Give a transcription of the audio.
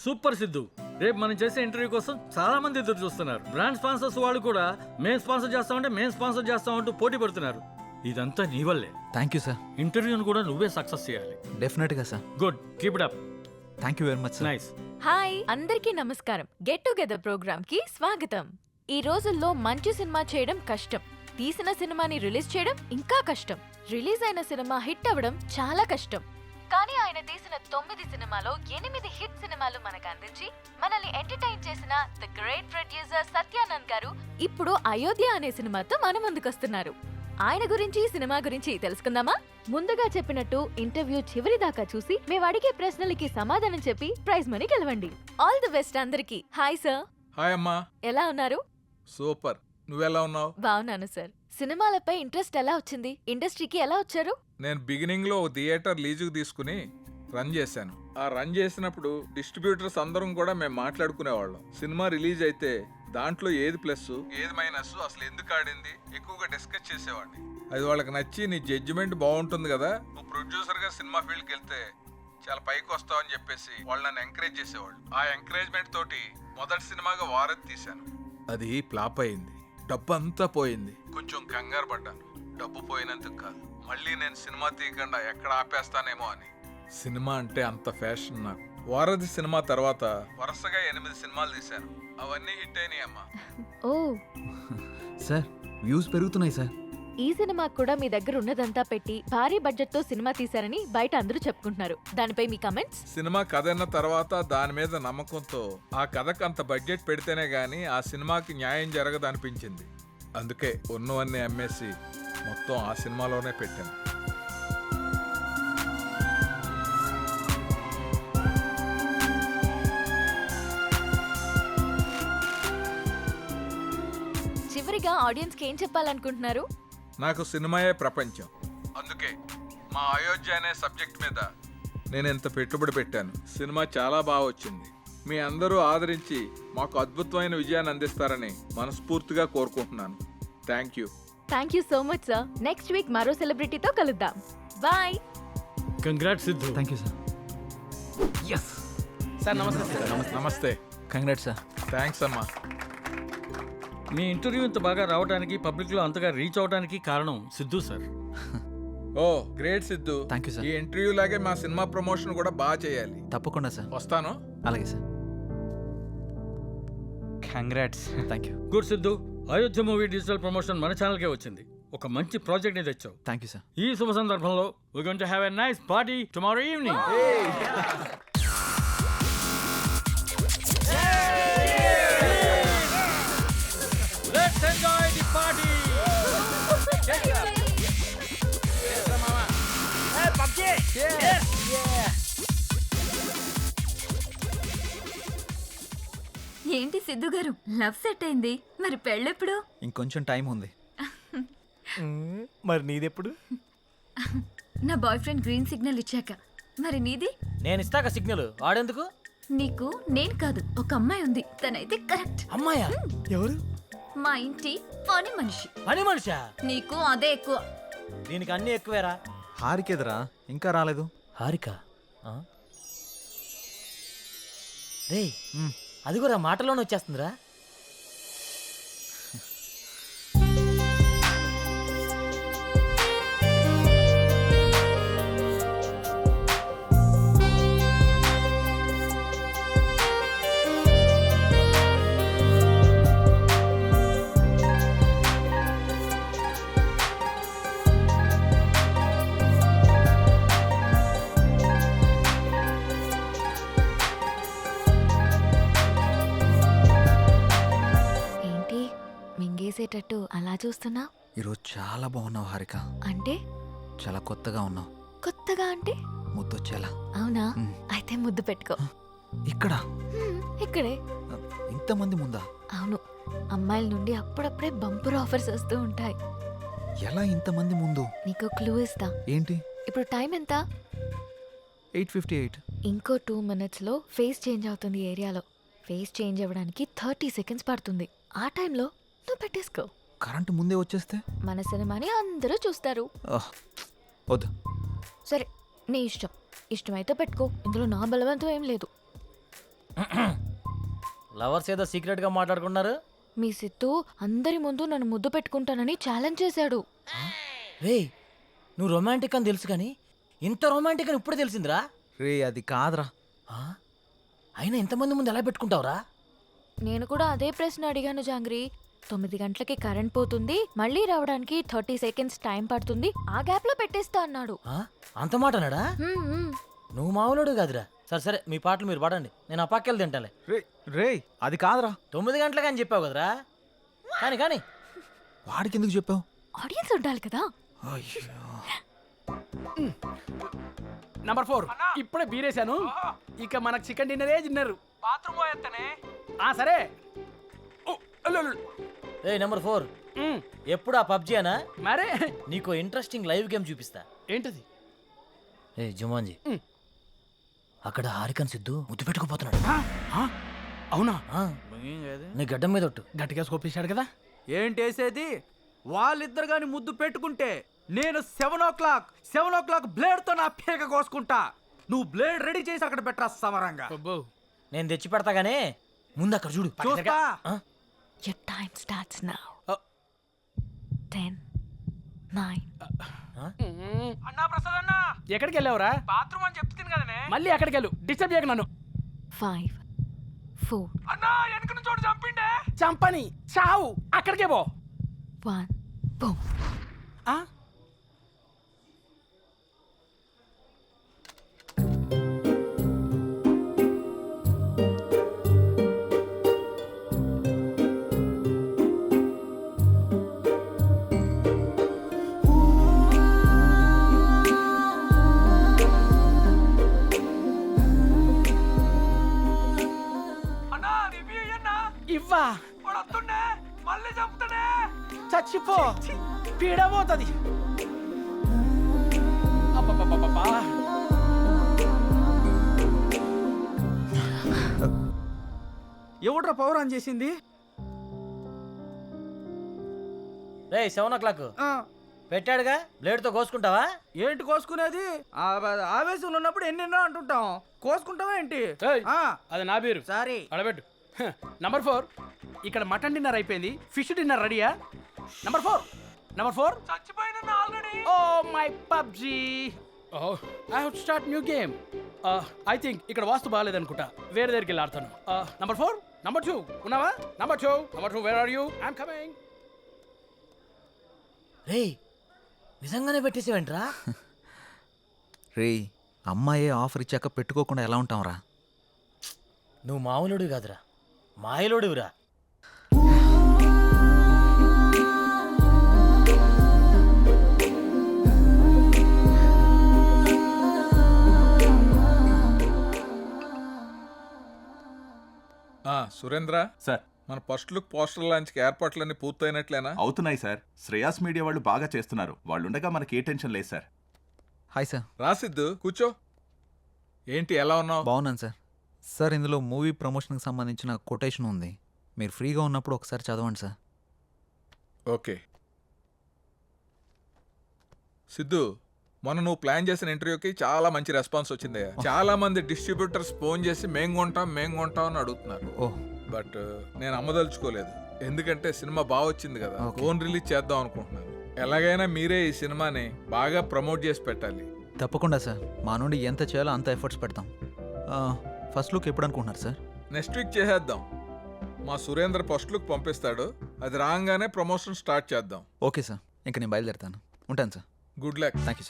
Super Siddhu. రేపు మనం చేసే ఇంటర్వ్యూ కోసం చాలా మంది ఎదురు చూస్తున్నారు. బ్రాండ్ స్పాన్సర్స్ వాళ్ళు కూడా మేం స్పాన్సర్ చేస్తామంటూ పోటీ పడుతున్నారు. ఇదంతా నీ వల్లే. Thank you sir. ఇంటర్వ్యూని కూడా నువ్వే సక్సెస్ చేయాలి. డెఫినెట్గా sir. Good, keep it up. Thank you very much sir. Nice. Hi అందరికీ నమస్కారం. గెట్ టుగెదర్ ప్రోగ్రామ్ కి స్వాగతం. ఈ రోజుల్లో మంచి సినిమా చేయడం కష్టం, తీసిన సినిమాని రిలీజ్ చేయడం ఇంకా కష్టం, రిలీజ్ అయిన సినిమా హిట్ అవ్వడం చాలా కష్టం. కానీ ఆయన తీసిన 9 సినిమాలో 8 హిట్ సినిమాలు మనకు అందించి మనల్ని ఎంటర్టైన్ చేసిన ది గ్రేట్ ప్రొడ్యూసర్ సత్యానంద్ గారు ఇప్పుడు అయోధ్య అనే సినిమాతో మన ముందుకొస్తున్నారు. ఆయన గురించి సినిమా గురించి తెలుసుకుందామా? ముందుగా చెప్పినట్టు ఇంటర్వ్యూ చివరి దాకా చూసి మేము అడిగే ప్రశ్నలకి సమాధానం చెప్పి ప్రైజ్ మనీ గెలవండి. ఆల్ ది బెస్ట్ అందరికి. Hi sir. హాయ్ అమ్మా. ఎలా ఉన్నారు? సూపర్. నువ్వెలా ఉన్నావు? బాగున్నాను సార్. సినిమాలపై ఇంట్రెస్ట్ ఎలా వచ్చింది? ఇండస్ట్రీకి ఎలా వచ్చారు? నేను బిగినింగ్ లో ఒక థియేటర్ లీజుకు తీసుకుని రన్ చేశాను. ఆ రన్ చేసినప్పుడు డిస్ట్రిబ్యూటర్స్ అందరం కూడా మేము మాట్లాడుకునేవాళ్ళం. సినిమా రిలీజ్ అయితే దాంట్లో ఏది ప్లస్ ఏది మైనస్, అసలు ఎందుకు ఆడింది ఎక్కువగా డిస్కస్ చేసేవాడిని. అది వాళ్ళకి నచ్చి నీ జడ్జిమెంట్ బాగుంటుంది కదా, నువ్వు ప్రొడ్యూసర్ గా సినిమా ఫీల్డ్కి వెళ్తే చాలా పైకి వస్తావు అని చెప్పేసి వాళ్ళు నన్ను ఎంకరేజ్ చేసేవాళ్ళు. ఆ ఎంకరేజ్మెంట్ తోటి మొదటి సినిమాగా వారధి తీశాను. అది ఫ్లాప్ అయింది, డబ్బు అంతా పోయింది. కొంచెం కంగారు పడ్డాను. డబ్బు పోయినందుకు కాదు, మళ్ళీ నేను సినిమా తీయకుండా ఎక్కడ ఆపేస్తానేమో అని. సినిమా అంటే అంత ఫ్యాషన్ నాకు. వారధి సినిమా తర్వాత వరుసగా 8 సినిమాలు తీశాను. అవన్నీ హిట్ అయినాయి అమ్మా. ఓ, సార్ వ్యూస్ పెరుగుతున్నాయి సార్. ఈ సినిమా కూడా మీ దగ్గర ఉన్నదంతా పెట్టి భారీ బడ్జెట్ తో సినిమా తీశారని బయట అందరూ చెప్పుకుంటున్నారు. దానిపై మీ కమెంట్స్? సినిమా కథ అన్న తర్వాత దాని మీద నమ్మకంతో ఆ కథకు అంత బడ్జెట్ పెడితేనే గానీ ఆ సినిమాకి న్యాయం జరగదు అనిపించింది. అందుకే ఉన్నవన్నీ అమ్మేసి మొత్తం ఆ సినిమాలోనే పెట్టాను. చివరిగా ఆడియన్స్ కి ఏం చెప్పాలనుకుంటున్నారు? నాకు సినిమాయే ప్రపంచం. అందుకే మా అయోధ్య అనే సబ్జెక్ట్ మీద నేను ఎంత పెట్టుబడి పెట్టాను. సినిమా చాలా బాగా వచ్చింది. మీ అందరూ ఆదరించి మాకు అద్భుతమైన విజయాన్ని అందిస్తారని మనస్ఫూర్తిగా కోరుకుంటున్నాను. Thank you. Thank you so much sir. Next week మరో సెలబ్రిటీతో కలుద్దాం. Bye. Congrats Siddhu. Thank you sir. Yes sir. నమస్తే. నమస్తే. Congrats sir. థ్యాంక్స్ అమ్మా. మీ ఇంటర్వ్యూ ఇంత బాగా రావడానికి, పబ్లిక్ లో అంతగా రీచ్ అవడానికి కారణం Siddhu sir. Oh great Siddhu. Thank you sir. ఈ ఇంటర్వ్యూ లాగే మా సినిమా ప్రమోషన్ కూడా బాగా చేయాలి. తప్పకుండా సార్. వస్తాను. అలాగే sir. Congrats. Thank you. Good Siddhu. Ayodhya movie digital promotion మన ఛానల్కే వచ్చింది. ఒక మంచి ప్రాజెక్ట్ ని తెచ్చావు. Thank you sir. ఈ శుభ సందర్భంలో we're going to have a nice party tomorrow evening. Let's enjoy the party. ఏంటి సిద్ధు గారు, లవ్ సెట్ అయింది, మరి పెళ్ళెప్పుడు? ఇంకొంచెం టైం ఉంది. మరి నీదెప్పుడు? నా బాయ్ ఫ్రెండ్ గ్రీన్ సిగ్నల్ ఇచ్చాక. మరి నీది? నేను ఇస్తాక సిగ్నల్ వాడేందుకు? నీకు నేను కాదు, ఒక అమ్మాయి ఉంది, తనైతే కరెక్ట్. అమ్మాయా? ఎవరు? మా ఇంటి పని మనిషి. పని మనిషా? నీకు అదే ఎక్కువ. దీనికి అన్ని ఎక్కువేరా. హారికేదరా ఇంకా రాలేదు. హారిక రే, అది కూడా మాటలోనే వచ్చేస్తుందిరా. మింగేసేటట్టు అలా చూస్తున్నా? ఈరోజు చాలా బాగున్నావు హారిక. అంటే? చాలా కొత్తగా ఉన్నావు. కొత్తగా అంటే? ముద్దొచ్చేలా. అవునా? అయితే ముద్దు పెట్టుకో. ఇక్కడ ఇక్కడే. ఇంతమంది ముందా? అవును, అమ్మాయిల నుండి అప్పుడప్పుడే బంపర్ ఆఫర్స్ వస్తూ ఉంటాయి. ఎలా ఇంతమంది ముందు? నీకు క్లూ ఇస్తా. ఏంటి? ఇప్పుడు టైం ఎంత? 8:58. ఇంకో 2 minutes లో ఫేస్ చేంజ్ అవుతుంది ఏరియాలో. ఫేస్ చేంజ్ అవ్వడానికి 30 seconds పడుతుంది. ఆ టైంలో నువ్వు పెట్టేసుకో. కరెంటు ముందే వచ్చేస్తే? మన సినిమాని అందరూ చూస్తారు. వద్దు. సరే, నీ ఇష్టం. ఇష్టమైతే పెట్టుకో, ఇందులో నా బలవంతం ఏం లేదు. లవర్స్ ఏదో సీక్రెట్ గా మాట్లాడుకున్నారు. మీ సిత్తు అందరి ముందు నన్ను ముద్దు పెట్టుకుంటానని ఛాలెంజ్ చేశాడు. రే నువ్వు రొమాంటిక్ అని తెలుసు కానీ ఇంత రొమాంటిక్ అని ఇప్పుడు తెలిసిందిరా. రే అది కాదురా. ఆ? అయినా ఇంతమంది ముందు ఎలా పెట్టుకుంటావురా? నేను కూడా అదే ప్రశ్న అడిగాను జాంగ్రీ. 9 గంటలకి కరెంట్ పోతుంది, మళ్ళీ రావడానికి 30 సెకండ్స్ టైం పడుతుంది, ఆ గ్యాప్ లో పెట్టేస్తా అన్నాడు. ఆ? అంత మాట అన్నాడా? హ్మ్, హ్మ్. నువ్వు మామూలుడు కాదురా. సరే సరే మీ పాటలు మీరు పాడండి, నేను ఆ పక్కెళ్ళి తింటాలే. రే రే అది కాదురా. 9 గంటలకు అని చెప్పావు కదరా. కానీ కానీ వాడికి ఎందుకు చెప్పావు? ఆడియన్స్ ఉండాలి కదా. నంబర్ 4 ఇప్పుడే బీరేశాను. ఇక మనకు చికెన్ డిన్నరే తిన్నారు. బాత్రూమ్ పోయేస్తానే. సరే. ఓ, అల్లు, అల్లు. ఏ నెంబర్ 4 మ్, ఎప్పుడు ఆ పబ్జీ అనా? మరే నీకు ఇంట్రెస్టింగ్ లైవ్ గేమ్ చూపిస్తా. ఏంటది? ఏ జుమాన్జీ, మ్. అక్కడ హారికన్ సిద్ధు ముద్దు పెట్టుకుపోతున్నాడు. అవునా? ఆ, నీ గడ్డం మీద ఒట్టు. గట్టిగా స్కోపించాడు కదా. ఏంటేసేది? వాళ్ళిద్దరు గాని ముద్దు పెట్టుకుంటే నేను 7 o'clock బ్లేడ్ తో నా పేక కోసుకుంటా. నువ్వు బ్లేడ్ రెడీ చేసి అక్కడ పెట్టరా సమరంగా. అబ్బో. నేను తెచ్చి పెడతా గానీ ముందు అక్కడ చూడు. చూస్తా. ఆ? Your time starts now. Uh. 10, 9. అన్నా ప్రసాద్ అన్న, ఎక్కడికి వెళ్ళావురా? బాత్రూమ్ అని చెప్తుంది కదనే. మళ్ళీ ఎక్కడికి వెళ్ళు, డిస్టర్బ్ చేయకు నన్ను. 5, 4, అన్నా వెనక నుంచి చోటు చంపిండే. చంపని చావు, అక్కడికే పో. 1, boom. ఆ? ఇవ్వా మళ్ళీ చంపుతానే. చచ్చిపో, పీడబోతుంది. అబ్బబ్బబ్బబ్బా. ఎవడ్రా పవర్ ఆన్ చేసింది? రే 7 o'clock పెట్టాడుగా, బ్లేడ్ తో కోసుకుంటావా? ఏంటి కోసుకునేది? ఆవేశంలో ఉన్నప్పుడు ఎన్నెన్నో అంటుంటాం. కోసుకుంటావా ఏంటి? ఏయ్, ఆ, అది నా పేరు. సారీ. అడబెట్టు. నంబర్ 4 ఇక్కడ మటన్ డిన్నర్ అయిపోయింది, ఫిష్ డిన్నర్ రెడీయా? నంబర్ 4 చచ్చిపోయిన already. Oh my PUBG. Oh I have to start new game. I think ఇక్కడ వాస్తు బాగాలేదనుకుంటా, వేరే దగ్గరికి వెళ్ళి ఆడతాను. నంబర్ 4 నంబర్ 2 ఉన్నావా? Number 2 where are you? I'm coming. రే నిజంగానే పెట్టేసేవేంట్రా? రే అమ్మాయే ఆఫర్ ఇచ్చాక పెట్టుకోకుండా ఎలా ఉంటాంరా? నువ్వు మామూలుడు కాదురా, మాయలోడివిరా. సురేంద్ర సార్, మన ఫస్ట్ లుక్ పోస్టర్ లాంచ్ ఏర్పాట్లన్నీ పూర్తయినట్లేనా? అవుతున్నాయి సార్. శ్రేయాస్ మీడియా వాళ్ళు బాగా చేస్తున్నారు. వాళ్ళుండగా మనకి ఏ టెన్షన్ లేదు సార్. Hi sir. రాసిద్దు కూర్చో. ఏంటి ఎలా ఉన్నావు? బాగున్నాను సార్. సార్ ఇందులో మూవీ ప్రమోషన్కి సంబంధించిన కొటేషన్ ఉంది, మీరు ఫ్రీగా ఉన్నప్పుడు ఒకసారి చదవండి సార్. ఓకే. సిద్ధు, మొన్న నువ్వు ప్లాన్ చేసిన ఇంటర్వ్యూకి చాలా మంచి రెస్పాన్స్ వచ్చింది. చాలా మంది డిస్ట్రిబ్యూటర్స్ ఫోన్ చేసి మేం కొంటాం అని అడుగుతున్నారు. ఓహ్, బట్ నేను అమ్మదలుచుకోలేదు, ఎందుకంటే సినిమా బాగా వచ్చింది కదా. Okay. ఫోన్ రిలీజ్ చేద్దాం అనుకుంటున్నాను. ఎలాగైనా మీరే ఈ సినిమాని బాగా ప్రమోట్ చేసి పెట్టాలి. తప్పకుండా సార్. మా నుండి ఎంత చేయాలో అంత ఎఫర్ట్స్ పెడతాం. ఫస్ట్ లుక్ ఎప్పుడు అనుకుంటున్నారు సార్? నెక్స్ట్ వీక్ చేసేద్దాం. మా సురేంద్ర ఫస్ట్ లుక్ పంపిస్తాడు, అది రాగానే ప్రమోషన్ స్టార్ట్ చేద్దాం. ఓకే సార్, ఇంక నేను బయలుదేరుతాను. ఉంటాను sir. Good luck. Thank you sir.